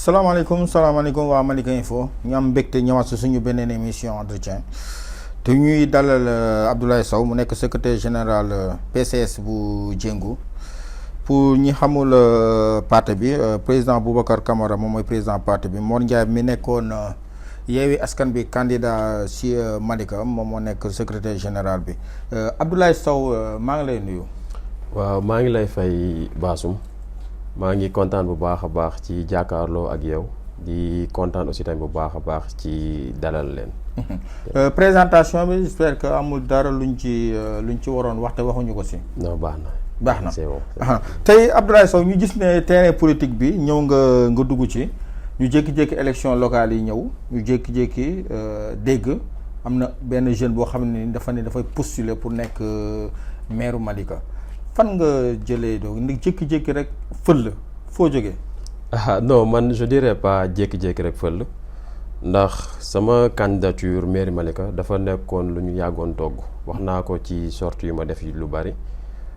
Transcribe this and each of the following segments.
salaamaaleykum waa Malika Info ñu am mbégte ñëwaat si suñu beneen émission entretien te ñuy dalal Abdoulaye Sow mu nekk secrétaire général PCS bu Jëngu. Pour ñi xamul parti bi président Boubacar Camara moom mooy président parti bi Mor Ndiaye mi nekkoon Yewwi Askan bi candidat si Malika moom moo nekk secrétaire général bi Abdoulaye Sow maa ngi lay nuyu. waaw maa ngi lay fay Bassoum maa ngi kontaan bu baax a baax ci jàkkaarloo ak yow di kontaan aussi tamit bu baax a baax ci dalal leen. présentation bi j'espère que amul dara luñ ci waroon wax te waxuñu ko si. non baax na. c'est bon. tey Abdoulaye Sow ñu gis ne terrain politique bi ñëw nga dugg ci ñu jékki-jékki élection locale yi ñëw ñu jékki-jékki dégg am na benn jeune boo xam ne dafay postuler pour nekk maire Malika fan nga jëlee doo ndi jékki-jékki rek fël foo jógee. non man je dirais pas jékki-jékki rek fël ndax sama candidature maire Malika dafa nekkoon lu ñu yàggoon togg wax naa ko ci sortie yu ma def lu bari.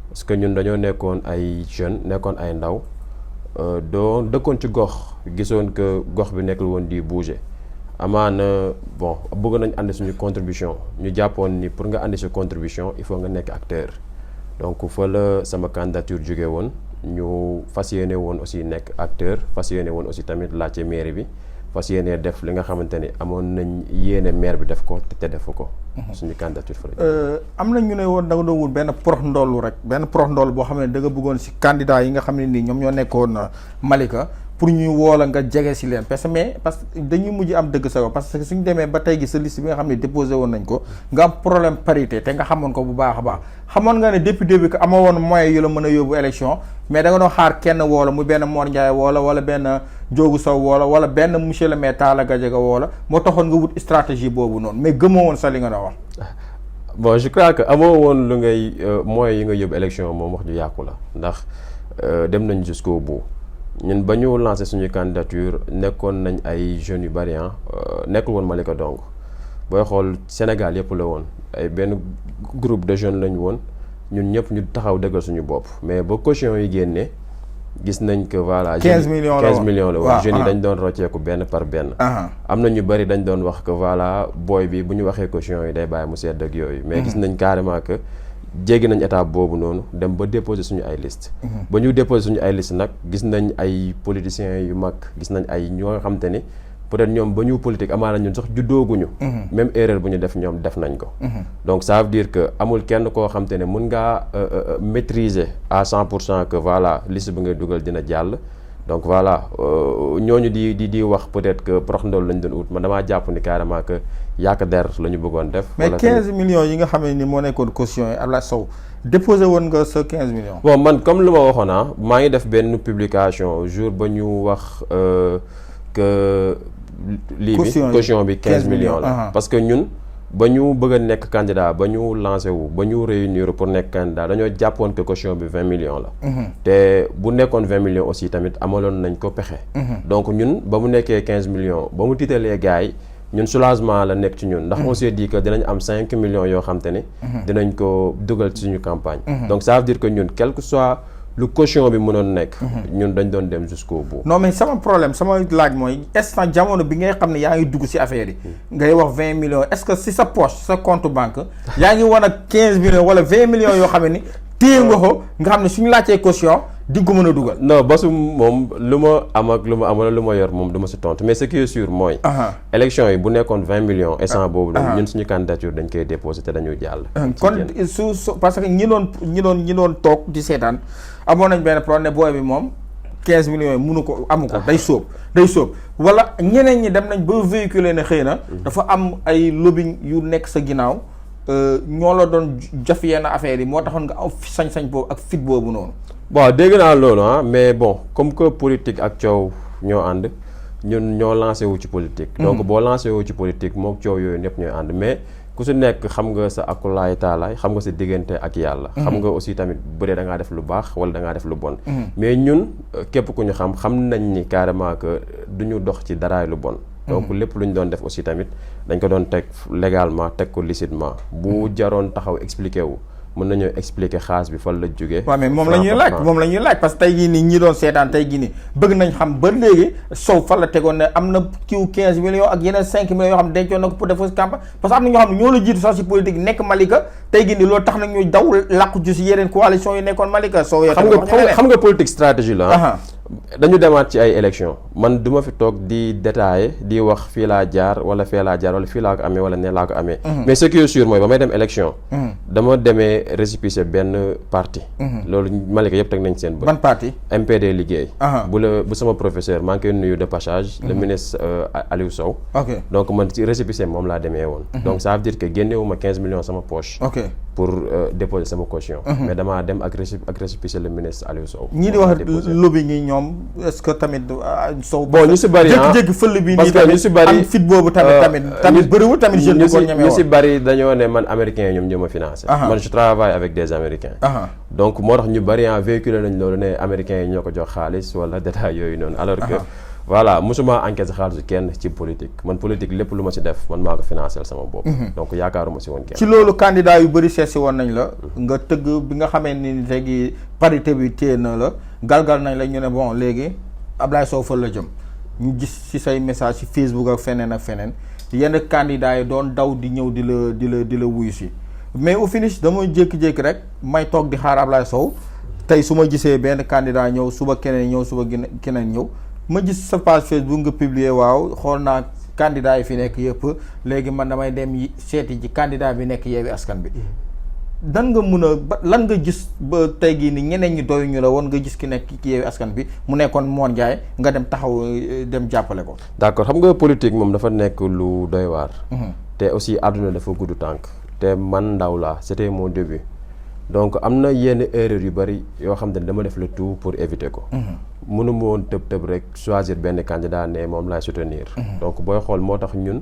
parce que ñun dañoo nekkoon ay jeunes nekkoon ay ndaw doo dëkkoon ci gox gisoon que gox bi nekkul woon di bouger amaana bon bëgg nañ andi suñu contribution ñu jàppoon ni pour nga andi sa contribution il faut nga nekk acteur donc fa la sama candidature jóge woon ñu fas yéene woon aussi nekk acteur fas yéene woon aussi tamit laajte mairie bi fas yéene def li nga xamante ni amoon nañ yéene maire bi def ko te defu ko. suñu candidature fa la. am na ñu ne woon da nga doon wut benn prox ndollu rek benn prox ndoll boo xam ne da nga bëggoon si candidat yi nga xam ne nii ñoom ñoo nekkoon Malika pour ñuy woola nga jege si leen parce que dañuy mujj am dëgg sa parce que suñu demee ba tey gi sa liste bi nga xam ne déposé woon nañ ko nga am problème parité te nga xamoon ko bu baax a baax xamoon nga ne depuis début que amoo woon moyen yu la mën a yóbbu élection mais da nga doon xaar kenn woola mu benn Mor Ndiaye wala benn Ndiogou Sow wala benn monsieur le maire Talla Gadiaga woola moo taxoon nga wut stratégie boobu noonu mais gëmoo woon sa li nga doon wax. bon je crois que amoo woon lu ngay moyens yi nga yóbbu élection moom wax ju yàqu la ndax dem nañ jusqu'au bout ñun ba ñu lancé suñu candidature nekkoon nañ ay jeunes yu bari nekkul woon Malika donc booy xool Sénégal yëpp la woon ay benn groupe de jeunes lañ woon ñun ñëpp ñu taxaw dëggal suñu bopp mais ba caution yi génnee gis nañ que voilà. 15 millions la woon jeunes yi dañ doon rocceeku benn par benn. am na ñu bari dañ doon wax que voilà booy bi bu ñu waxee caution yi day bàyyi mu sedd ak yooyu. mais gis nañ carrément que jéggi nañ étape boobu noonu dem ba déposer suñu ay liste ba ñu déposer suñu ay liste nag gis nañ ay politiciens yu mag gis nañ ay ñoo xam te ni peut-être ñoom ba ñu politique amaana ñun sax juddooguñu. même erreur bu ñu def ñoom def nañ ko. donc ça veut dire que amul kenn koo xam te ne mën ngaa maîtriser à 100% que voilà liste bi ngay dugal dina jàll. donc voilà ñooñu di wax peut-être que prox ndol lañ doon ut man damaa jàpp ni carrément que yàq der la ñu bëggoon def. mais 15 millions yi nga xam ne ni moo nekkoon caution yi Abdoulaye Sow déposé woon nga sa 15 millions. bon man comme lu ma waxoon maa ngi def benn publication jour ba ñu wax que. lii bi caution bi 15 millions la parce que ñun ba ñu bëgg a nekk candidat ba ñu lancé wu ba ñu réunir pour nekk candidat dañoo jàppoon que caution bi 20 millions la te bu nekkoon 20 millions aussi tamit amaloon nañ ko pexe donc ñun ba mu nekkee 15 millions ba mu tiitalee gars yi ñun soulagement la nekk ci ñun ndax on s'est dit que dinañ am 5 millions yoo xam te ni dinañ ko dugal ci suñu campagne donc ça veut dire que ñun quel que soit lu caution bi mënoon nekk. ñun dañ doon dem jusqu'au bout. non mais sama problème sama laaj mooy instant jamono bi ngay xam ne yaa ngi dugg ci affaire yi. ngay wax 20 millions est-ce que si sa poche sa compte banque yaa ngi wan ak 15 millions wala 20 millions yoo xam ne ni téye nga ko nga xam ne suñu laajtee caution di nga ko mën a dugal. non Bassoum moom lu ma am ak lu ma amul lu ma yor moom du ma si tontu mais ce qui est sûr mooy. élection yi bu nekkoon 20 millions. instant boobu ñun suñu candidature dañ koy déposer te dañuy jàll. kon su parce que ñi doon toog di seetaan. amoon nañ benn problème ne booy bi moom 15 millions yi mënu ko amu ko day sóob wala ñeneen ñi dem nañ ba véhiculer ne xëy na dafa am ay lobbying yu nekk sa ginnaaw ñoo la doon jaf yenn affaires yi moo taxoon nga am sañ-sañ boobu ak fit boobu noonu. bon dégg naa loolu mais bon comme que politique ak coow ñoo ànd ñun ñoo lancé wu ci politique. donc boo lancé wu ci politique moom coow yooyu ñëpp ñooy ànd mais ku su nekk xam nga sa akulaay taalaay xam nga sa diggante ak yàlla. xam nga aussi tamit bu dee da ngaa def lu baax wala da ngaa def lu bon. mais ñun képp ku ñu xam nañ ni carrément que du ñu dox ci daraay lu bon. donc lépp lu ñu doon def aussi tamit dañ ko doon teg légalement teg ko licitement bu jaroon taxaw expliqué wu mën nañoo expliquer xaalis bi fan la jógee. waaw mais moom la ñuy laaj parce que tey jii nii ñi doon seetaan tey jii nii bëgg nañ xam ba léegi Sow fan la tegoon ne am na kiw 15 millions ak yeneen 5 millions yoo xam ne dencoon na ko pour def campagne parce que am na ñoo xam ne ñoo la jiitu sax si politique nekk Malika tey jii nii loolu tax na ñuy daw làqu ju si yeneen coalition yi nekkoon Malika Sow yow xam nga politique stratégie la dañu demaat ci ay élection man du ma fi toog di détailler di wax fii laa jaar wala fii laa jaar wala fii laa ko amee wala nee laa ko amee mais ce qui est sûr mooy ba may dem élection dama demee récépissé benn parti loolu Malika yëpp teg nañ seen bët. ban parti MPD liggéey bu sama professeur maa ngi koy nuyu de passage le ministre Aliou Sow donc man ci récépissé moom laa demee woon donc ça veut dire que génnewuma 15 millions sama poche pour déposer sama caution mais damaa dem ak récépissé le ministre Aliou Sow ñii di wax lobby ñi ñoom est-ce que tamit Sow bon ñu si bëri jékki-jékki fël bi parce que ñu si bëri am fit boobu tamit bëriwul tamit jeune ko ñemee woon ñu si bëri dañoo ne man américain yi ñoom ñoo ma financé man je travaille avec des américains donc moo tax ñu bëri véhiculé nañ loolu ne américains yi ñoo ko jox xaalis wala détail yooyu noonu alors que voilà mosuma enquête xaalisu kenn ci politique man politique lépp lu ma si def man maa ko financé sama bopp donc yaakaaruma si woon kenn ci loolu candidat yu bëri seet si woon nañ la nga tëgg bi nga xamee ni léegi parité bi téye na la galgal nañ la ñu ne bon léegi Ablaye Sow fa la jëm ñu gis ci say message ci Facebook ak feneen yenn candidats yi doon daw di ñëw di la wuyu si mais au finish dama jékki-jékki rek may toog di xaar Ablaye Sow tey su ma gisee benn candidat ñëw suba keneen ñëw suba keneen ñëw ma gis sa page Facebook nga publier waaw xool naa candidat yi fi nekk yëpp léegi man damay dem seeti ji candidat bi nekk Yewwi Askan Wi dan nga mun a lan nga gis ba tey gii ni ñeneen ñi doyu ñu la woon nga gis ki nekk ci Yewwi Askan Wi mu nekkoon Mor Ndiaye nga dem taxaw dem jàppale ko. d'accord xam nga politique moom dafa nekk lu doy waar. te aussi àdduna dafa gudd tànk. te man ndaw laa c'était mon début donc am na yenn erreur yu bari yoo xam ne dama def le tout pour éviter ko. mënu ma woon tëb rek choisir benn candidat ne moom laay soutenir. donc booy xool moo tax ñun.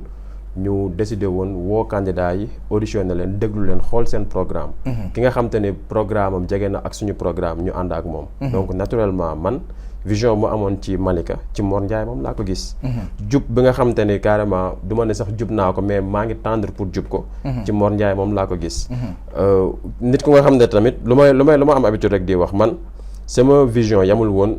ñu décidé woon woo candidat yi auditionné leen déglu leen xool seen programme ki nga xam te ne programme am jege na ak suñu programme ñu ànd ak moom donc naturellement man vision mu amoon ci Malika ci Mor Ndiaye moom laa ko gis jub bi nga xam te ne carrément du ma ne sax jub naa ko mais maa ngi tendre pour jub ko ci Mor Ndiaye moom laa ko gis nit ku nga xam ne tamit lu ma am habitude rek di wax man sama vision yamul woon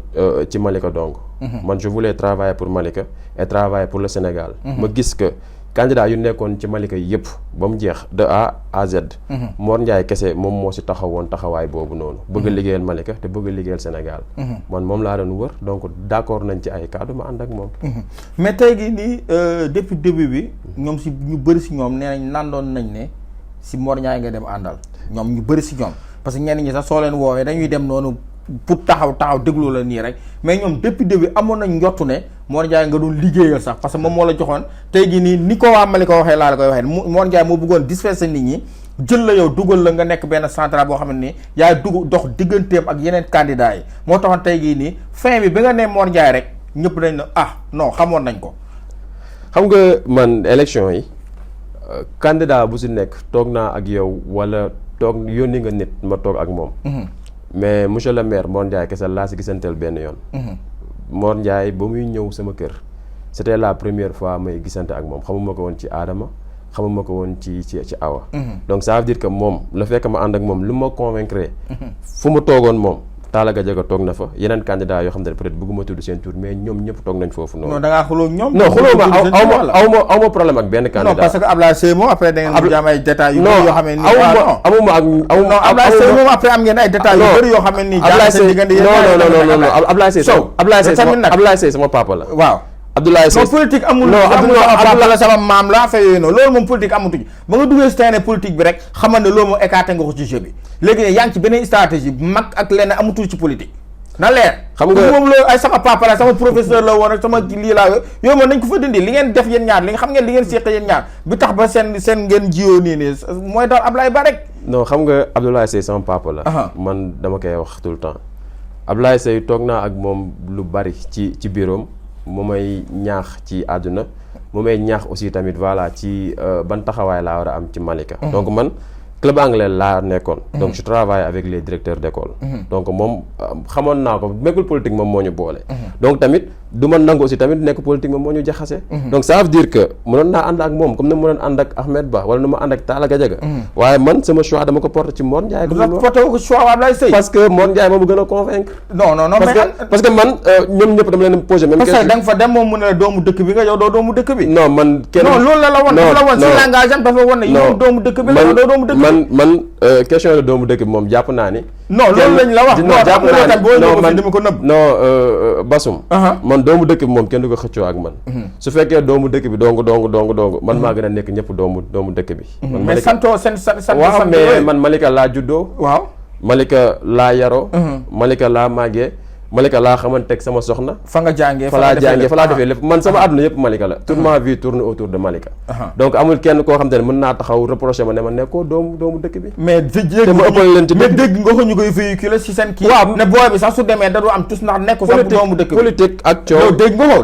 ci Malika donc man je voulais travailler pour Malika et travailler pour le Sénégal ma gis que candidat yu nekkoon ci Malika yëpp ba mu jeex de A à Z Mor Ndiaye kese moom moo si taxawoon taxawaay boobu noonu bëgg a liggéeyal Malika te bëgg a liggéeyal Sénégal man moom laa doon wër donc d'accord nañ ci ay cadre ma ànd ak moom mais tey gi nii depuis début bi ñoom si ñu bëri si ñoom nee nañ nandoon nañ ne si Mor Ndiaye nga dem àndal ñoom ñu bëri si ñoom parce que ñenn ñi sax soo leen woowee dañuy dem noonu pour taxaw déglu la nii rek mais ñoom depuis début amoon nañ njottu ne Mor Ndiaye nga doon liggéeyal sax parce que moom moo la joxoon tey jii nii ni ko waa Malika waxee laa la koy waxee Mor Ndiaye moo bëggoon disperser nit ñi jël la yow dugal la nga nekk benn central boo xam ne nii yaay dox digganteem ak yeneen candidats yi moo taxoon tey jii nii fin bi nga ne Mor Ndiaye rek ñëpp dañ ne non xamoon nañ ko. xam nga man élection yi candidat bu si nekk toog naa ak yow wala toog yónni nga nit ma toog ak moom. mais monsieur le maire Mor Ndiaye kese laa si gisanteel benn yoon. Mor Ndiaye ba muy ñëw sama kër c'était la première fois may gisante ak moom xamuma ko woon ci Adama xamuma ko woon ci Awa. donc ça veut dire que moom la fekk ma ànd ak moom lu ma convaincre fu mu toogoon moom Talla Gadiaga toog na fa yeneen candidat yoo xam ne peut-être bëgguma tudd seen tur mais ñoom ñëpp toog nañ foofu noonu. non da ngaa xuloo ñoom. non xuloo ma aw ma problème ak benn candidat. non parce que Ablaye Seye moom après da ngeen am ay détails yu bëri yoo xam ne nii. non Ablaye Seye moom après am ngeen ay détails yu bëri yoo xam ne nii. Ablaye Seye non Ablaye Seye sama papa la. waaw. Abdoulaye Seye politique amul Abdoulaye sama maam la fay yooyu noonu loolu moom politique amutuñ ba nga duggee si terrain politique bi rek xamal ne loolu moom écarté nga ko ci jeu bi léegi ne yaa ngi ci beneen stratégie mag ak lenn amutul ci politique na leer xam nga moom loolu ay sama papa la sama professeur la woon ak sama lii laa yooyu moom nañ ko fa dindi li ngeen def yéen ñaar li nga xam ngeen li ngeen séq yéen ñaar bi tax ba seen ngeen jiyoo nii mooy daal Ablaye Ba rek non xam nga Abdoulaye Seye sama papa la man dama koy wax tout le temps Abdoulaye Seye toog naa ak moom lu bari ci bureau mu may ñaax ci àdduna mu may ñaax aussi tamit voilà ci ban taxawaay laa war a am ci Malika donc man club anglais laa nekkoon donc je travaille avec les directeurs d'école donc moom xamoon naa ko nekkul politique moom moo ñu boole donc tamit du ma nangu aussi tamit nekk politique moom moo ñu jaxase. donc ça veut dire que mënoon naa ànd ak moom comme ni ma mënoon ànd ak Ahmed Ba wala nu ma ànd ak Talla Gadiaga. waaye man sama choix dama ko porté ci Mor Ndiaye. parce que Mor Ndiaye moom gën a convaincre. non parce que man ñoom ñëpp dama leen posé. même parce que da nga fa dem moom mu ne la doomu dëkk bi nga yow doo doomu dëkk bi. non man kenn non loolu la woon dafa la woon si langage am dafa woon ne yow doomu dëkk bi la doo doomu dëkk bi. man question de doomu dëkk bi moom jàpp naa ni. non loolu lañ la wax. non jàpp naa ni boo ko nëbb. non Basum. man doomu dëkk bi moom kenn du ko xëccoo ak man. su fekkee doomu dëkk bi dong man maa gën a nekk ñëpp doomu dëkk bi. man mais santoo seen waaw mais man Malika laa juddoo. waaw Malika laa yaroo. Malika laa màggee. Malika laa xamante ak sama soxna. fa nga jàngee fa laa defee lépp man sama àdduna yëpp Malika la. toute ma vie tourne autour de Malika. donc amul kenn koo xam te ne mën naa taxaw reproché ma ne ma nekkoo doomu dëkk bi. mais dégg nga ko ñu koy véhiculer si seen kii. waaw ne booy bi sax su demee da du am tus ndax nekku sax doomu dëkk bi. politique ak coow dégg nga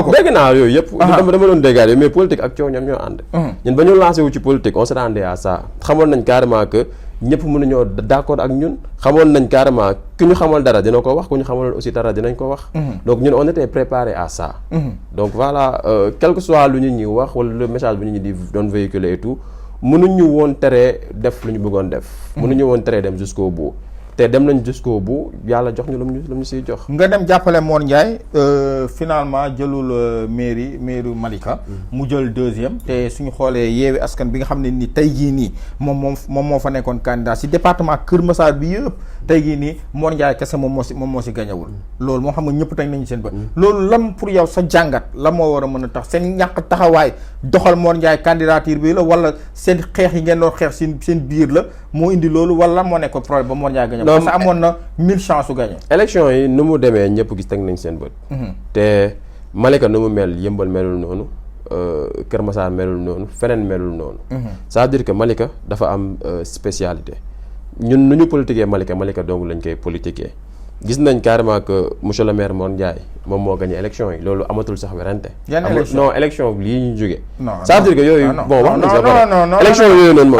ko dégg naa yooyu yëpp. dama doon déggaat yooyu mais politique ak coow ñoom ñoo ànd. ñun ba ñu lancé wu ci politique on s'attendait à ça xamoon nañ carrément que ñëpp mën nañoo d'accord ak ñun xamoon nañ carrément ku ñu xamal dara dina ko wax ku ñu xamaloon aussi dara dinañ ko wax. donc ñun on était préparé à ça. donc voilà quel que soit lu ñu ñuy wax wala le message bu ñu di doon véhiculer et tout mënuñu woon tere def lu ñu bëggoon def. mënuñu woon tere dem jusqu'au bout te dem nañ jusqu'au bout yàlla jox ñu lu mu siy jox. nga dem jàppale Mor Ndiaye finalement jëlul mairie Malika. mu jël deuxième te suñu xoolee Yewwi Askan bi nga xam ne ni tey jii nii moom moo fa nekkoon candidat si département Kër Massar bi yëpp tey jii nii Mor Ndiaye kese moom moo si gañawul loolu moo xam nga ñëpp teg nañu seen bët. loolu lam pour yow sa jàngat la moo war a mën a tax seen ñàkk taxawaay doxal Mor Ndiaye candidature bi la wala seen xeex yi ngeen doon xeex seen biir la moo indi loolu wala moo nekk problème ba Mor Ndiaye gañawul. parce que amoon na 1000 chances su gagné. élection yi nu mu demee ñëpp gis teg nañ seen bët. te Malika nu mu mel Yëmbal melul noonu Kër Massar melul noonu feneen melul noonu. ça veut dire que Malika dafa am spécialité ñun nu ñu politiquer Malika dong lañ koy politiquer gis nañ carrément que monsieur le maire Mor Ndiaye moom moo gagné élection yi loolu amatul sax werante. yan élection non élection lii ñu jógee. non ça veut dire que yooyu. bon wax nañ sax élection yooyu noonu moom.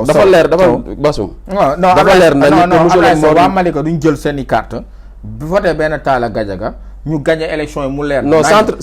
dafa leer dafa basum. dafa leer na ni que monsieur le maire waa Malika duñ jël seen i carte bu voté benn Talla Gadiaga ñu gagné élection yi mu leer. non centre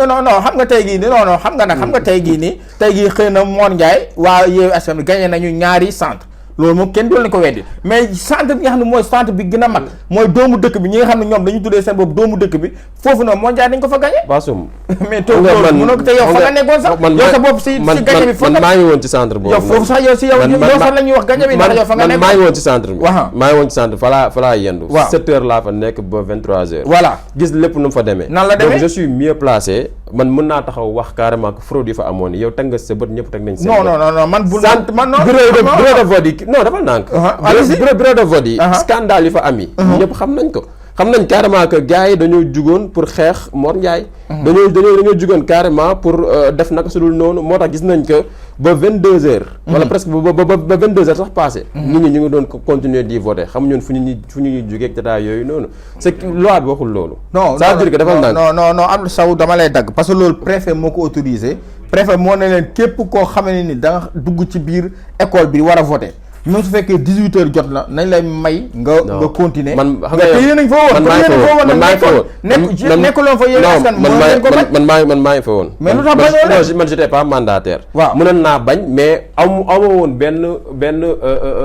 non xam nga tey gii nii non xam nga tey gii nii tey gii xëy na Mor Ndiaye waa Yewwi Askan Wi gagné nañu ñaari centre loolu moom kenn doon nañu ko weddi mais centre bi nga xam ne mooy centre bi gën a mag mooy doomu dëkk bi ñi nga xam ne ñoom dañu tuddee seen bopp doomu dëkk bi foofu noonu Mor Ndiaye dañ ko fa gagné. Basum mais toog loolu mënoo ko te yow fa nga nekkoon sax yow sa bopp si gagné bi man maa ngi woon ci centre boobu yow foofu sax yow si yow sax la ñuy wax gagné bi ndax yow fa nga nekkoon maa ngi woon ci centre bi maa ngi woon ci centre fa laa yendu 7 heures laa fa nekk ba 23 heures voilà gis lépp nu mu fa demee nan la demee donc je suis mieux placé man mën naa taxaw wax carrément que fraude yi fa amoon yow teg nga sa bët ñëpp teg nañ seen bët non man bu bureau de vote yi non dafa nànk bureau de vote yi scandale yi fa am yi ñëpp xam nañ ko xam nañ carrément que gars yi dañoo jugoon pour xeex Mor Ndiaye dañoo jugoon carrément pour def naka su dul noonu moo tax gis nañ que ba 22 heures wala presque ba 22 heures sax passé nit ñi ñu ngi doon continuer di voter xam ñoon fu ñu ñuy jógee ak jotaay yooyu noonu c'est que loi bi waxul loolu non ça veut dire que dafa nang non am saw dama lay dagg parce que loolu préfet moo ko autorisé préfet moo ne leen képp koo xamee ne ni da nga dugg ci biir école bi war a voter même su fekkee 18 heures jot na nañ lay may nga continuer man xam nga yéen a ngi fa woon man maa ngi fa woon man maa ngi fa woon mais lu tax bañoo man j'étais pas mandataire waaw mënoon naa bañ mais ama woon benn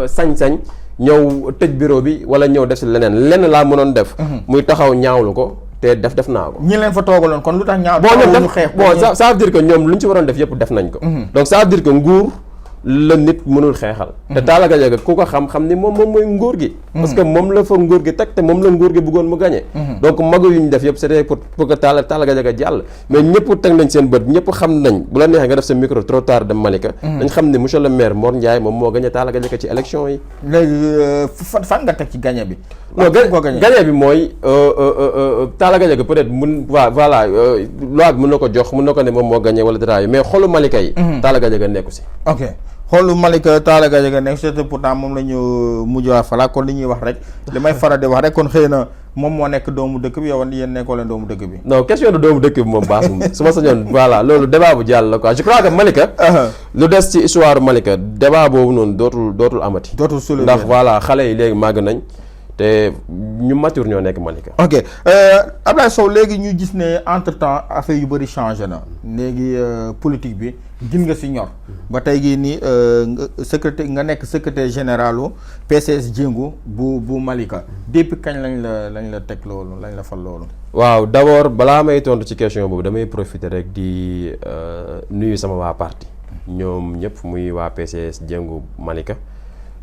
sañ-sañ ñëw tëj bureau bi wala ñëw def si lenn laa mënoon def muy taxaw ñaawlu ko te def naa ko ñi leen fa toogaloon kon lu tax ñaaw ça veut dire que ñoom lu ñu ci waroon def yëpp def nañ ko donc ça veut dire que nguur la nit mënul xeexal te Talla Gadiaga ku ko xam ni moom mooy nguur gi parce que moom la fa nguur gi teg te moom la nguur gi bëggoon mu gagné donc magu yu ñu def yëpp c'était pour que Talla Gadiaga jàll mais ñëpp teg nañ seen bët ñëpp xam nañ bu la neexee nga def sa micro trop tard de Malika dañ xam ne monsieur le maire Mor Ndiaye moom moo gagné Talla Gadiaga ci élection yi léegi fan nga teg ci gagné bi non gagné bi mooy Talla Gadiaga peut-être voilà loi bi mën na ko jox mën na ko ne moom moo gagné wala dara yi mais xolu Malika yi Talla Gadiaga nekku si ok xoolu Malika Talla Gadiaga nekk c'est pourtant moom la ñu mujj waa fala kon li ñuy wax rek li may faral di wax rek kon xëy na moom moo nekk doomu dëkk bi yow yéen nekkoo leen doomu dëkk bi non question de doomu dëkk bi moom baasum su ma sañoon voilà loolu débat bu jàll la quoi je crois que Malika lu des ci histoire Malika débat boobu noonu dootul amati dootul soulever ndax voilà xale yi léegi màgg nañ te ñu mature ñoo nekk Malika. ok Ablaye Sow léegi ñu gis ne entre temps affaire yu bëri changé na léegi politique bi gin nga si ñor ba tey gii nii secrétaire nga nekk secrétaire généralu PCS Jéngu bu Malika depuis kañ lañ la teg loolu lañ la fal loolu. waaw d'abord balaa may tontu ci question boobu damay profiter rek di nuyu sama waa parti ñoom ñëpp muy waa PCS Jéngu Malika.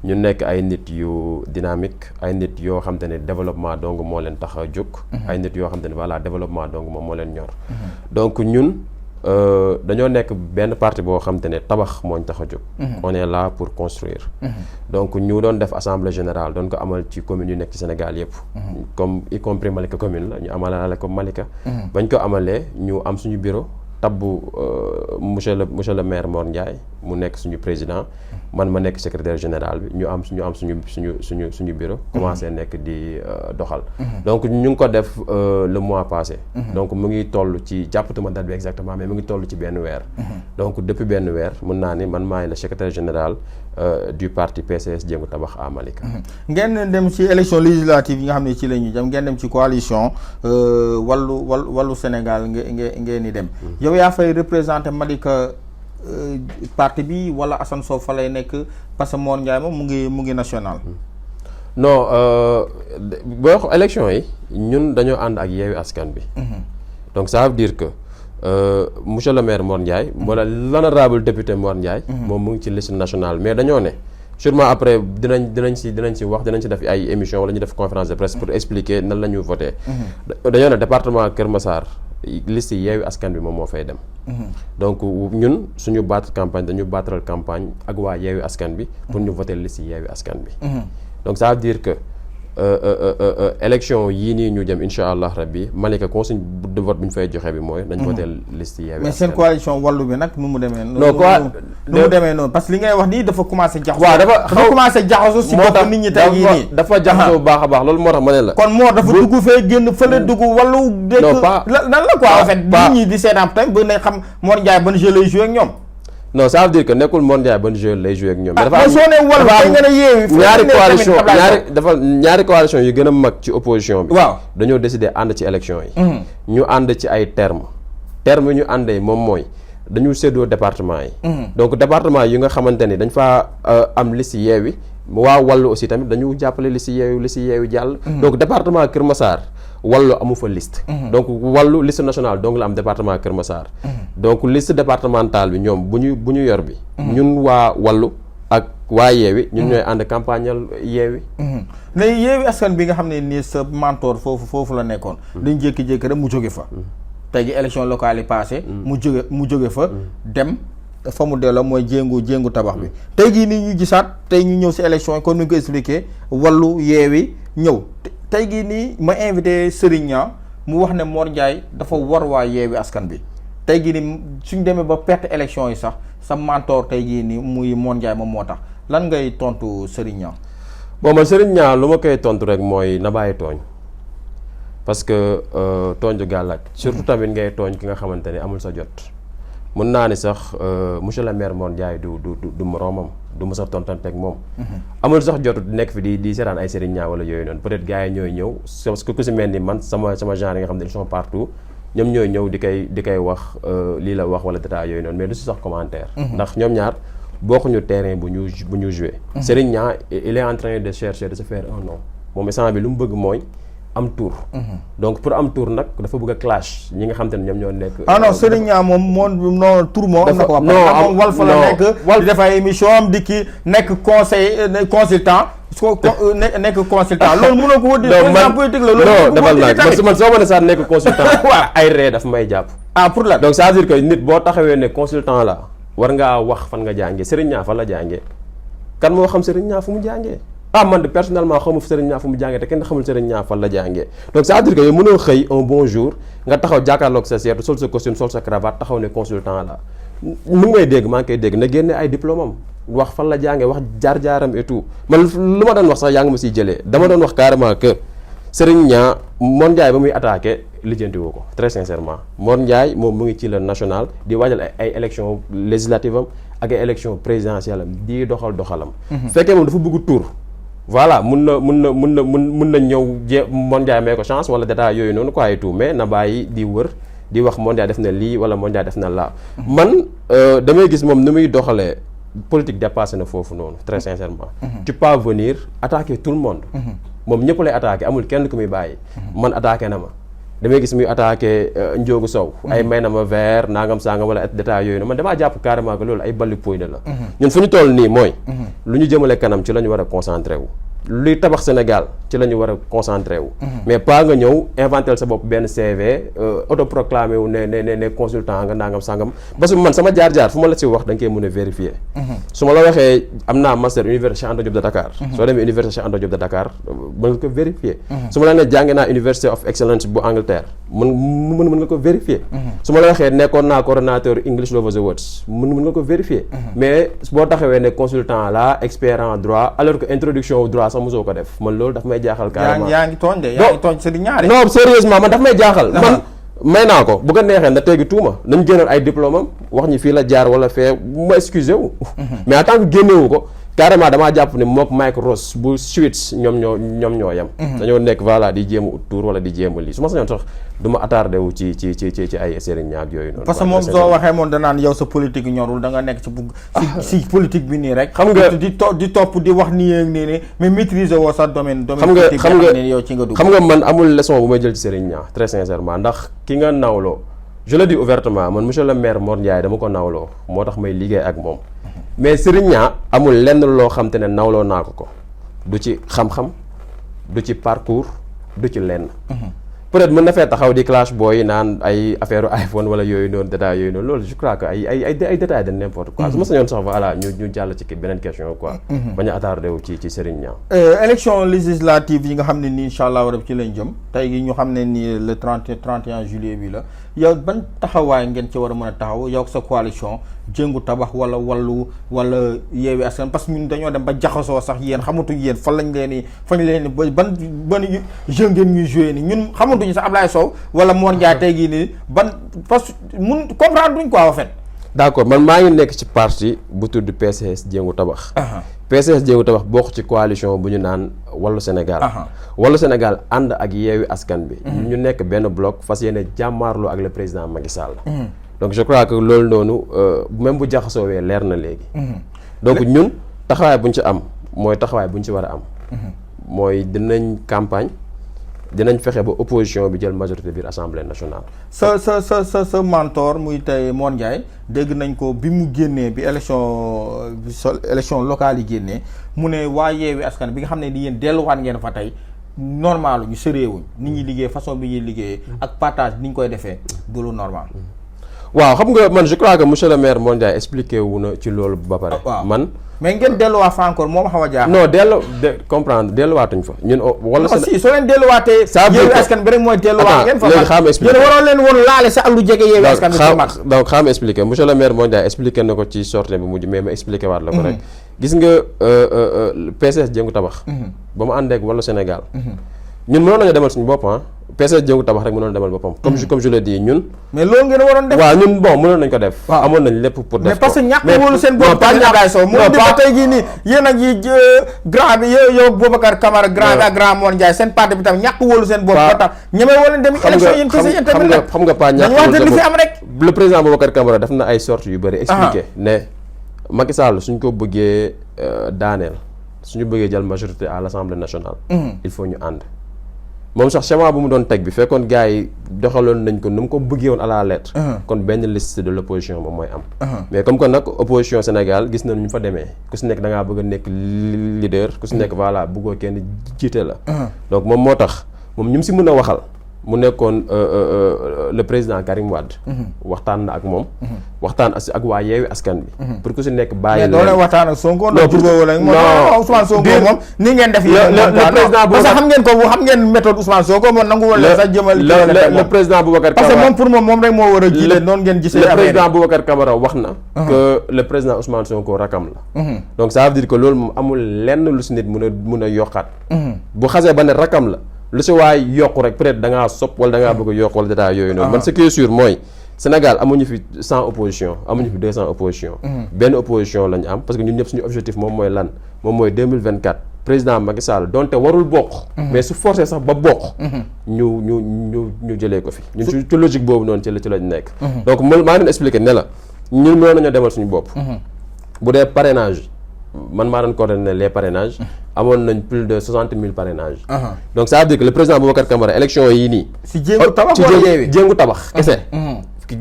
ñu nekk ay nit yu dynamique ay nit yoo xam te ne développement donc moo leen tax a jóg. ay nit yoo xam te ne voilà développement donc moom moo leen ñor. donc ñun dañoo nekk benn parti boo xam te ne tabax moo ñu tax a jóg. on est là pour construire. donc ñu doon def assemblée générale doon ko amal ci communes yu nekk ci Sénégal yëpp. comme y compris Malika commune la ñu amalale ko Malika. bañ ko amalee ñu am suñu bureau. tabbu monsieur le maire Mor Ndiaye mu nekk suñu président man ma nekk secrétaire général bi ñu am suñu bureau commencé nekk di doxal donc ñu ngi ko def le mois passé donc mu ngi toll ci jàppatuma date bi exactement mais mu ngi toll ci benn weer donc depuis benn weer mën naa ni man maay le secrétaire général du parti PCS Jéngu Tabax à Malika. ngeen dem ci élection législative yi nga xam ne ci la ñu jëm ngeen dem ci coalition wàllu Sénégal ngeen di dem. yow yaa fay représenté Malika parti bi wala Assane Sow fa lay nekk parce que Mor Ndiaye moom mu ngi national. non boo wax élection yi ñun dañoo ànd ak Yewwi Askan Wi. donc ça veut dire que. monsieur le maire Mor Ndiaye wala l'honorable député Mor Ndiaye moom mu ngi ci liste nationale mais dañoo ne sûrement après dinañ si wax dinañ si def ay émission wala ñu def conférence de presse pour expliquer nan la ñu voté dañoo ne département Kër Massar liste Yewwi Askan Wi moom moo fay dem donc ñun suñu battre campagne dañu battre campagne ak waa Yewwi Askan Wi pour ñu voter liste Yewwi Askan Wi donc ça veut dire que élection yii nii ñu jëm incha allah rabbi Malika consigne de vote bi ñu fay joxe bi mooy. nañ voté liste yi. mais seen coalition wàllu bi nag nu mu demee. non nu mu demee noonu parce que li ngay wax nii dafa commencé jaxasoo. waaw dafa commencé jaxasoo si bopp nit ñi tey jii nii. dafa jaxasoo bu baax a baax loolu moo tax ma ne la. kon moo dafa dugg fee génn fële dugg wàllu. non pas nan la quoi en fait. nit ñi di seetaan tamit ba ne xam Mor Ndiaye ban jeu lay joué ak ñoom. non ça veut dire que nekkul Mor Ndiaye ban jeu lay joué ak ñoom. dafa am ñaari coalition yu gën a mag ci opposition bi. waaw dañoo décider ànd ci élection yi. ñu ànd ci ay termes yi ñu àndee moom mooy dañu séddoo département yi. donc département yi nga xamante ni dañ faa am liste Yewwi waa Wallu aussi tamit dañu jàppale liste Yewwi jàll. donc département Kër Massar Wallu amu fa liste. donc Wallu liste nationale donc la am département Kër Massar. donc liste départementale bi ñoom bu ñu yor bi. ñun waa Wallu ak waa Yewwi ñun ñooy ànd campagnal Yewwi. léegi Yewwi Askan bi nga xam ne nii sa mentor foofu la nekkoon. dañ jékki-jékki rek mu jóge fa. tey ji élection locale yi passé mu jóge fa dem. fa mu delloo mooy jéngu tabax bi tey jii nii ñu gisaat tey ñu ñëw si élection yi comme ni nga ko expliqué Wallu Yewwi ñëw tey jii nii ma invité Serigne Niang mu wax ne Mor Ndiaye dafa war waa Yewwi Askan bi tey jii nii suñ demee ba perte élection yi sax sa mentor tey jii nii muy Mor Ndiaye moom moo tax lan ngay tontu Serigne Niang. bon man Serigne Niang lu ma koy tontu rek mooy na bàyyi tooñ parce que tooñ du gàllaaj surtout tamit ngay tooñ ki nga xamante ne amul sa jot. mën naa ni sax monsieur le maire Mor Ndiaye du moroomam du mës a tontanteeg moom. amul sax jotu nekk fi di seetaan ay Serigne Niang wala yooyu noonu peut-être gars yi ñooy ñëw parce que ku si mel ni man sama genre yi nga xam ne ils sont partout ñoom ñooy ñëw di koy wax lii la wax wala détail yooyu noonu mais du si sax commentaire. ndax ñoom ñaar bokkuñu terrain bu ñu joué. Serigne Niang il est en train de chercher de se faire un nom moom instant bi lu mu bëgg mooy. am tour donc pour am tour nag dafa bëgg a clash ñi nga xam te ne ñoom ñoo nekk. ah non Serigne Niang moom non tour moo am na ko. non Walf la nekk. di def ay émission am di ki nekk consultant. nekk consultant loolu mënoo ko wëddi. président politique la loolu defal naa man soo mën a sax nekk consultant. voilà ay ree daf may jàpp. ah pour la donc ça veut dire que nit boo taxawee ne consultant la war ngaa wax fan nga jàngee Serigne Niang fan la jàngee kan moo xam Serigne Niang fu mu jàngee. man de personnellement xamu Serigne Niang fu mu jàngee te kenn xamul Serigne Niang fan la jàngee donc ça veut dire que yow mënoo xëy un bon jour nga taxaw jàkkaarloog sa seetu sol sa costume sol sa cravate taxaw ne consultant la mu ngay dégg maa ngi koy dégg na génne ay diplôme am wax fan la jàngee wax jaar-jaaram et tout man lu ma doon wax sax yaa ngi ma siy jëlee dama doon wax carrément que Serigne Niang Mor Ndiaye ba muy attaqué lijjanti woo ko très sincèrement Mor Ndiaye moom mu ngi ci le national di waajal ay élection législative am ak ay élection présidentielle am di doxalam fekkee moom dafa bëgg tour voilà mun na ñëw Mondial may ko chance wala détail yooyu noonu quoi et tout mais na bàyyi di wër di wax Mondial def na lii wala Mondial def na laa. man damay gis moom ni muy doxalee politique dépassé na foofu noonu très sincèrement. tu peux venir attaquer tout le monde. moom ñëpp lay attaqué amul kenn ku muy bàyyi. man attaqué na ma. damay gis muy attaqué Ndiogou Sow. ay may na ma vert nangam sangam wala détail yooyu noonu man damaa jàpp carrément que loolu ay balli poy la. ñun fu ñu toll nii mooy. lu ñu jëmale kanam ci la ñu war a concentré wu. luy tabax Sénégal ci la ñu war a concentré wu. mais pas nga ñëw inventel sa bopp benn CV autoproclamé wu ne consultant nga nangam sangam parce que man sama jaar-jaar fu ma la si wax da nga koy mën a vérifier. su ma la waxee am naa master université Cheikh Anta Diop de Dakar. soo demee université Cheikh Anta Diop de Dakar mën nga ko vérifier. su ma la nee jàngi naa University of Excellence bu Angleterre mën nga ko vérifier. su ma la waxee nekkoon naa coordonnateur English Lovers Awards mën nga ko vérifier. mais boo taxawee ne consultant la expert en droit alors que introduction au droit sax mosoo ko def man loolu daf may jaaxal carrément. yaa ngi tooñ de yaa ngi tooñ Serigne Niang. non sérieusement man daf may jaaxal. man may naa ko bu ko neexee na teggi tuuma nañ génnoon ay diplôme am wax ñi fii la jaar wala fee ma excusé wu. mais en tant que génnewu ko carrément damaa jàpp ne mook Mike Ross bu Suisse ñoom ñoo yem. dañoo nekk voilà di jéem a ut tour wala di jéem a lii su ma sañoon sax du ma attardé wu ci ay Serigne Niang yooyu noonu. parce que moom soo waxee moom danaan yow sa politique ñorul da nga nekk ci politique bi nii rek. xam nga di topp di wax nii ak nii mais maîtriser woo sa domaine politique bi nga ne yow ci nga dugg. xam nga man amul leçon bu may jël ci Serigne Niang très sincèrement ndax ki nga nawloo je le dis ouvertement man monsieur le maire Mor Ndiaye dama ko nawloo moo tax may liggéey ak moom mais Serigne Niang amul lenn loo xam te ne nawloo naa ko du ci xam-xam du ci parcours du ci lenn. peut-être mën na fee taxaw di clash booy naan ay affaire iPhone wala yooyu noonu détails yooyu noonu loolu je crois que ay détails de n'importe quoi. su ma sañoon sax voilà ñu jàll ci beneen question quoi. bañ a attardé wu ci Serigne Niang. élection législative yi nga xam ne nii incha allah rabi ci lañ jëm tey gi ñu xam ne nii le 31 juillet bi la yow ban taxawaay ngeen ci war a mën a taxaw yow ak sa coalition Jëngu Tabax wala Wallu wala Yewwi Askan parce que ñun dañoo dem ba jaxasoo sax yéen xamatuñ yéen fan lañ leen ni ban jeu ngeen ñuy joué ni ñun xamatuñu sax Ablaye Sow wala Mor Ndiaye tey gii nii ban parce que mun comprendre duñ quoi en fait. d'accord man maa ngi nekk ci parti bu tudd PCS Jëngu Tabax. PCS Jëngu Tabax bokk ci coalition bu ñu naan Wallu Sénégal. Wallu Sénégal ànd ak Yewwi Askan bi. ñu nekk benn bloc fas yéene jàmmaarloo ak le président Macky Sall. donc je crois que loolu noonu même bu jaxasoowee leer na léegi. donc ñun taxawaay bu ñu ci am mooy taxawaay bu ñu ci war a am. mooy dinañ campagne dinañ fexe ba opposition bi jël majorité biir assemblée nationale. sa mentor muy tey Mor Ndiaye dégg nañ ko bi mu génnee bi élection locale yi génnee mu ne waa Yewwi Askan bi nga xam ne ni yéen delluwaat ngeen fa tey normal ñu sëreewuñ nit ñi liggéey façon bi ñuy liggéeyee ak partage ni ñu koy defee du lu normal. waaw xam nga man je crois que monsieur le maire Mor Ndiaye expliqué wu na ci loolu ba pare. man mais ngeen delluwaat fa encore moom xaw a jaaxal. non comprendre delluwaatuñ fa ñun. wala si soo leen delluwaatee. Yewwi Askan bi rek mooy delluwaat ngeen fa. léegi xam expliqué yéen waroon leen woon laale sa ak lu jege Yewwi Askan bi ci mag. donc xam expliqué monsieur le maire Mor Ndiaye expliqué na ko ci sortie bi mujj mais ma expliqué waat la ko rek. gis nga PCS Jëngu Tabax. ba mu àndee ak Wallu Sénégal. ñun mënoon nañu demal suñu bopp PCS Jëngu Tabax rek mënoon demal boppam. comme je le dis ñun. mais loolu ngeen waroon def. waaw ñun bon mënoon nañ ko def. amoon nañ lépp pour def ko mais parce que ñàkk wóolu seen bopp. pas ñàkk soo mu di ba tey jii nii yéen ak yi grand bi yow Boubacar Camara grand bi ak grand Mor Ndiaye seen parti bi tam ñàkk wóolu seen bopp. ba tax ñeme woo leen dem élection yéen kese yéen tamit nag xam nga pas ñàkk wóolu seen bopp li fi am rek. le président Boubacar Camara def na ay sorties yu bëri. expliqué ne Macky Sall suñ ko bëggee daaneel suñu bëggee jël majorité à l'Assemblée nationale. il faut ñu ànd. moom sax schéma bu mu doon teg bi fekkoon gars yi doxaloon nañ ko nu mu ko bëggee woon à la lettre. kon benn liste de l'opposition moom mooy am. mais comme que nag opposition Sénégal gis nañu ñu fa demee ku si nekk da ngaa bëgg a nekk leader ku si nekk voilà bëggoo kenn jiite la. donc moom moo tax moom ñu si mën a waxal mu nekkoon le président Karim Wade. waxtaan na ak moom. waxtaan ak waa Yewwi Askan bi. pour ku si nekk bàyyi. mais doo leen waxtaan ak Sonko. non Ousmane Sonko moom ni ngeen def. le président parce que xam ngeen ko xam ngeen méthode Ousmane Sonko moom nangu woon leen sax jëmal. le président Boubacar Camara parce que moom pour moom rek moo war a jiite noonu ngeen gisee. le président Boubacar Camara wax na. que le président Ousmane Sonko rakam la. donc ça veut dire que loolu moom amul lenn lu si nit mun a yokkaat. bu xasee ba ne rakam la. lu si waay yokku rek peut-être da ngaa sopp wala da ngaa bëgg a yokk wala détail yooyu noonu. man ce qui est sûr mooy Sénégal amuñu fi 100 opposition amuñu fi 200 opposition. benn opposition la ñu am parce que ñun ñëpp suñu objectif moom mooy lan moom mooy 2024 président Macky Sall donte warul bokk. mais su forcé sax ba bokk. ñu jëlee ko fi. ñun ci logique boobu noonu ci lañ nekk. donc maa ngi leen expliqué ne la ñun mënoon nañoo demal suñu bopp. bu dee parrainage man maa doon coordonné les parrainages. amoon nañ plus de 60 000 parrainages. donc ça veut dire que le président Boubacar Camara élection yii nii. si jéngu tabax wala yeewi jéngu tabax kese.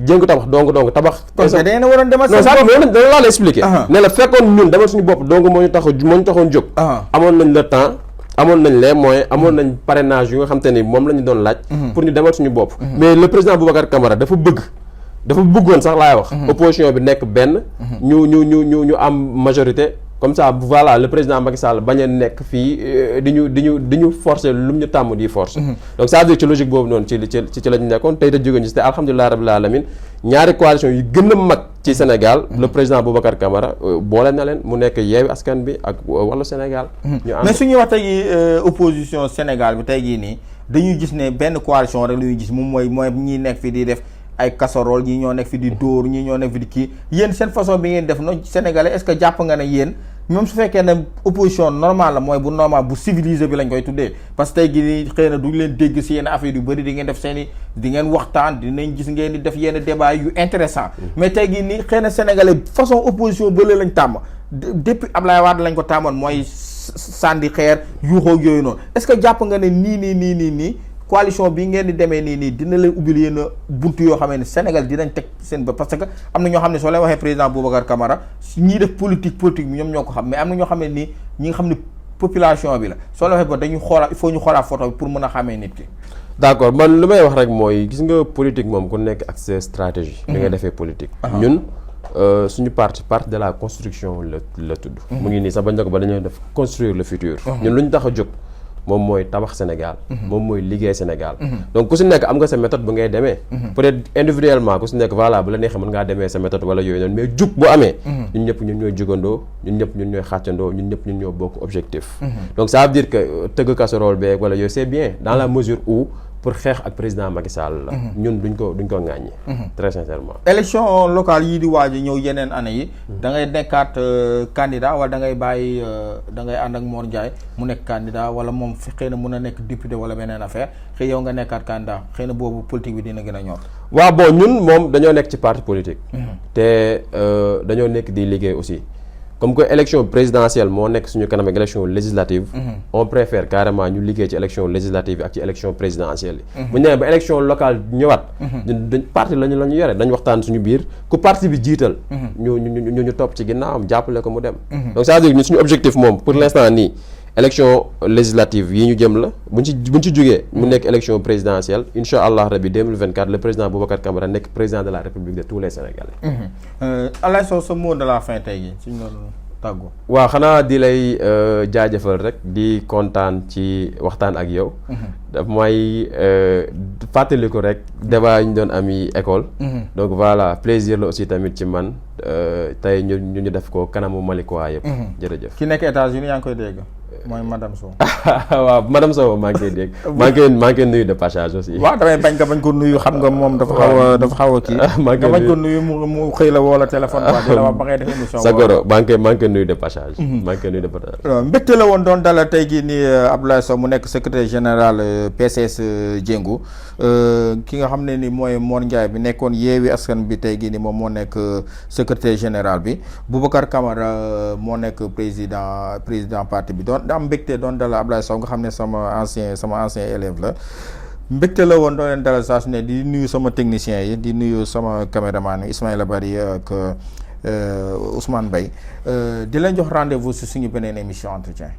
jéngu tabax donc tabax. kon da ngeen a waroon demal seen bopp non ça laa la expliqué. ne la fekkoon ñun demal suñu bopp donc moo ñu taxoon jóg. amoon nañ le temps amoon nañ les moyens amoon nañ parrainage yu nga xam te ni moom la ñu doon laaj. pour ñu demal suñu bopp. mais le président Boubacar Camara dafa bëggoon sax laay wax. opposition bi nekk benn. ñu am majorité. comme ça voilà le président Macky Sall bañ a nekk fii di ñu forcer lu mu ñu tàmm di forcer. donc ça veut dire ci logique boobu noonu ci la ñu nekkoon tey da jóge ñu si te alhamdulilah rabbil alamin ñaari coalition yu gën a mag ci Sénégal. le président Boubacar Camara boole na leen mu nekk Yewwi Askan Wi ak Wallu Sénégal. ñu am mais su ñuy wax tey opposition Sénégal bi tey jii nii dañuy gis ne benn coalition rek la ñuy gis moom mooy ñi nekk fi di def. ay casserole ñii ñoo nekk fi di dóor ñii ñoo nekk fi di kii yéen seen façon bi ngeen def no sénégalais est-ce que jàpp nga ne yéen même su fekkee ne opposition normale la mooy bu normal bu civilisé bi lañ koy tuddee parce que tey gi nii xëy na duñ leen dégg si yenn affaire yu bëri di ngeen def di ngeen waxtaan dinañ gis ngeen di def yenn débat yu intéressant mais tey gi nii xëy na sénégalais façon opposition bële lañ tàmm depuis Ablaye Wade lañ ko tàmmoon mooy sànni xeer yuuxoo yooyu noonu est-ce que jàpp nga ne nii coalition bi ngeen di demee nii dina leen ubbil yenn buntu yoo xam ne Sénégal dinañ teg seen ba parce que am na ñoo xam ne soo leen waxee président Boubacar Camara ñii def politique bi ñoom ñoo ko xam mais am na ñoo xam ne nii ñi nga xam ne population bi la soo leen waxee ba dañuy xoolaat il faut ñu xoolaat photo bi pour mën a xamee nit ki. d'accord man lu may wax rek mooy gis nga politique moom ku nekk ak sa stratégie. bi nga defee politique. ñun suñu parti de la construction la tudd. mu ngi nii sax bañ na ko ba dañoo def construire le futur. ñun lu ñu tax a jóg. moom mooy tabax Sénégal. moom mooy liggéey Sénégal. donc ku si nekk am nga sa méthode bu ngay demee. peut-être individuellement ku si nekk voilà bu la neexee mën ngaa demee sa méthode wala yooyu noonu mais jug bu amee. ñun ñëpp ñun ñooy jugandoo ñun ñëpp ñun ñooy xàccandoo ñun ñëpp ñun ñoo bokk objectif. donc ça veut dire que tëgg casserole beeg wala yooyu c'est bien dans la mesure où pour xeex ak président Macky Sall la. ñun duñ ko ŋàññi. très sincèrement. élection locale yii di waaj ñëw yeneen année yi. da ngay nekkaat candidat wala da ngay bàyyi da ngay ànd ak Mor Ndiaye mu nekk candidat wala moom xëy na mun a nekk député wala beneen affaire xëy yow nga nekkaat candidat xëy na boobu politique bi dina gën a ñor. waaw bon ñun moom dañoo nekk ci parti politique. te dañoo nekk di liggéey aussi. comme que élection présidentielle moo nekk suñu kanam ak élection législative. on préfère carrément ñu liggéey ci élection législative yi ak ci élection présidentielle yi. bu ñu demee ba élection locale ñëwaat. dañ parti la ñu yore dañ waxtaan suñu biir ku parti bi jiital. ñu topp ci ginnaawam jàppale ko mu dem. donc ça veut dire ñun suñu objectif moom pour l'instant nii élection législative yi ñu jëm la buñ ci jógee mu nekk élection présidentielle incha allah rabi 2024 le président Boubacar Camara nekk président de la République de tous les Sénégalais. Alaye Sow sa mot de la fin tey jii suñu doon tàggoo. waaw xanaa di lay jaajëfal rek di kontaan ci waxtaan ak yow. daf may fàttali ko rek débat yi ñu doon ami école. donc voilà plaisir la aussi tamit ci man tey ñu def ko kanamu Malikois yëpp. jërëjëf. ki nekk États-Unis yaa ngi koy dégg. mooy madame Sow. waaw madame Sow maa ngi koy dégg. maa ngi koy nuyu de passage aussi. waaw damay bañ ko nuyu xam nga moom dafa xaw a kii. maa ngi bañ ko nuyu mu xëy la woo la téléphone quoi di la wax ba ngay def émission. Sagoro maa ngi koy nuyu de passage. maa ngi koy nuyu de passage. mbégte la woon doon dalal tey jii nii Abdoulaye Sow mu nekk secrétaire général PCS Jéngu ki nga xam ne ni mooy Mor Ndiaye bi nekkoon Yewwi Askan bi tey jii nii moom moo nekk secrétaire général bi Boubacar Camara moo nekk président parti bi doon am mbégte doon dalal Abdoulaye Sow nga xam ne sama ancien élève la mbégte la woon doon leen dalal saa su ne di nuyu sama technicien yi di nuyu sama caméraman Ismaïla Bari ak Ousmane Mbaye di leen jox rendez-vous si suñu beneen émission entretien.